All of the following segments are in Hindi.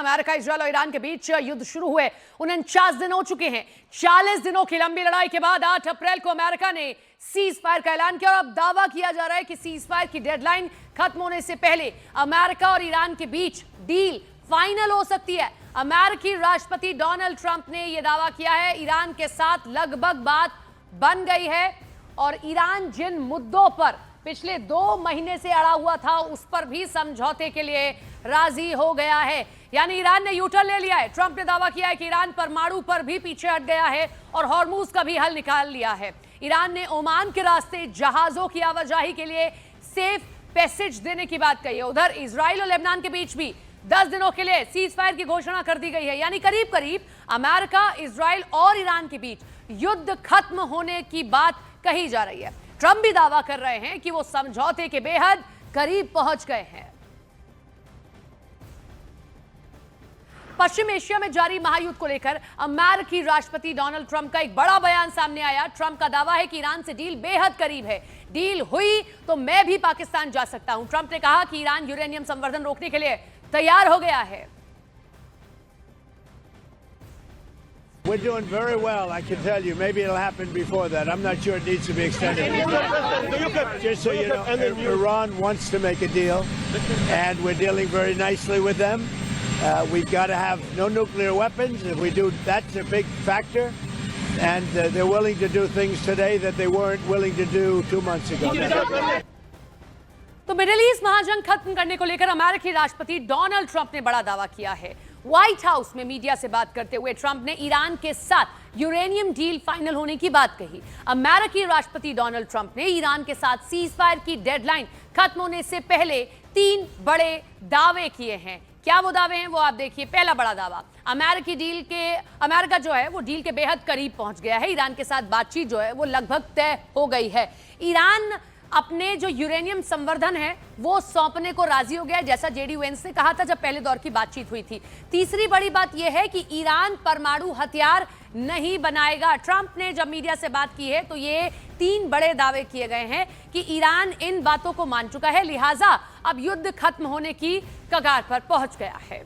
अमेरिका, इजरायल और ईरान के बीच युद्ध शुरू हुए 49 दिन हो चुके हैं। 40 दिनों की लंबी लड़ाई के बाद 8 अप्रैल को अमेरिका ने सीज फायर का ऐलान किया और अब दावा किया जा रहा है कि सीज फायर की डेडलाइन खत्म होने से पहले अमेरिका और ईरान के बीच डील फाइनल हो सकती है। अमेरिकी राष्ट्रपति डोनाल्ड ट्रंप ने यह दावा किया है ईरान के साथ लगभग बात बन गई है और ईरान जिन मुद्दों पर पिछले 2 महीने से अड़ा हुआ था उस पर भी समझौते के लिए राजी हो गया है। यानी ईरान ने यूटर्न ले लिया है। ट्रंप ने दावा किया है कि ईरान परमाणु पर भी पीछे हट गया है और हॉर्मूज का भी हल निकाल लिया है। ईरान ने ओमान के रास्ते जहाजों की आवाजाही के लिए सेफ पैसेज देने की बात कही है। उधर इजराइल और लेबनान के बीच भी 10 दिनों के लिए सीज फायर की घोषणा कर दी गई है। यानी करीब करीब अमेरिका, इजराइल और ईरान के बीच युद्ध खत्म होने की बात कही जा रही है। ट्रंप भी दावा कर रहे हैं कि वो समझौते के बेहद करीब पहुंच गए हैं। पश्चिम एशिया में जारी महायुद्ध को लेकर अमेरिकी राष्ट्रपति डोनाल्ड ट्रंप का एक बड़ा बयान सामने आया। ट्रंप का दावा है कि ईरान से डील बेहद करीब है। डील हुई तो मैं भी पाकिस्तान जा सकता हूं। ट्रंप ने कहा कि ईरान यूरेनियम संवर्धन रोकने के लिए तैयार हो गया है। We're doing very well, I can tell you. Maybe it'll happen before that. I'm not sure it needs to be extended. Just so you know, Iran wants to make a deal, and we're dealing very nicely with them. We've got to have no nuclear weapons. If we do, that's a big factor. And they're willing to do things today that they weren't willing to do 2 months ago. तो मिडिल ईस्ट महाजंग खत्म करने को लेकर अमेरिकी राष्ट्रपति डोनाल्ड ट्रंप ने बड़ा दावा किया है। व्हाइट हाउस में मीडिया से बात करते हुए ट्रंप ने ईरान के साथ यूरेनियम डील फाइनल होने की बात कही। अमेरिकी राष्ट्रपति डोनाल्ड ट्रंप ने ईरान के साथ सीज फायर की डेडलाइन खत्म होने से पहले 3 बड़े दावे किए हैं। क्या वो दावे हैं वो आप देखिए। पहला बड़ा दावा, अमेरिका जो है वो डील के बेहद करीब पहुंच गया है। ईरान के साथ बातचीत जो है वो लगभग तय हो गई है। ईरान अपने जो यूरेनियम संवर्धन है वो सौंपने को राजी हो गया है, जैसा जेडी वेंस ने कहा था जब पहले दौर की बातचीत हुई थी। तीसरी बड़ी बात यह है कि ईरान परमाणु हथियार नहीं बनाएगा। ट्रंप ने जब मीडिया से बात की है तो ये 3 बड़े दावे किए गए हैं कि ईरान इन बातों को मान चुका है, लिहाजा अब युद्ध खत्म होने की कगार पर पहुंच गया है।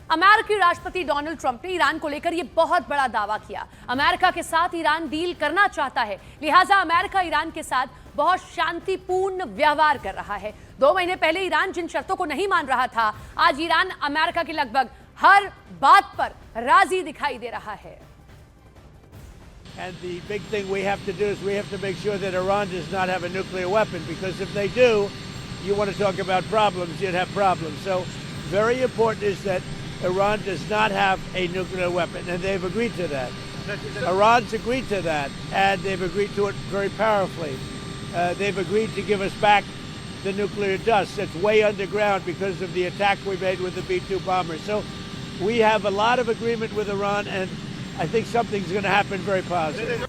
अमेरिकी राष्ट्रपति डोनाल्ड ट्रंप ने ईरान को लेकर यह बहुत बड़ा दावा किया। अमेरिका के साथ ईरान डील करना चाहता है, लिहाजा अमेरिका ईरान के साथ बहुत शांतिपूर्ण व्यवहार कर रहा है। 2 महीने पहले ईरान जिन शर्तों को नहीं मान रहा था, आज ईरान अमेरिका की लगभग हर बात पर राजी दिखाई दे रहा है। And the big thing we have to do is we have to make sure that Iran does not have a nuclear weapon, because if they do, you want to talk about problems, you'd have problems. So very important is that Iran does not have a nuclear weapon, and they've agreed to that. Iran's agreed to that, and they've agreed to it very powerfully. They've agreed to give us back the nuclear dust that's way underground because of the attack we made with the B-2 bombers. So we have a lot of agreement with Iran, and I think something's going to happen very positive.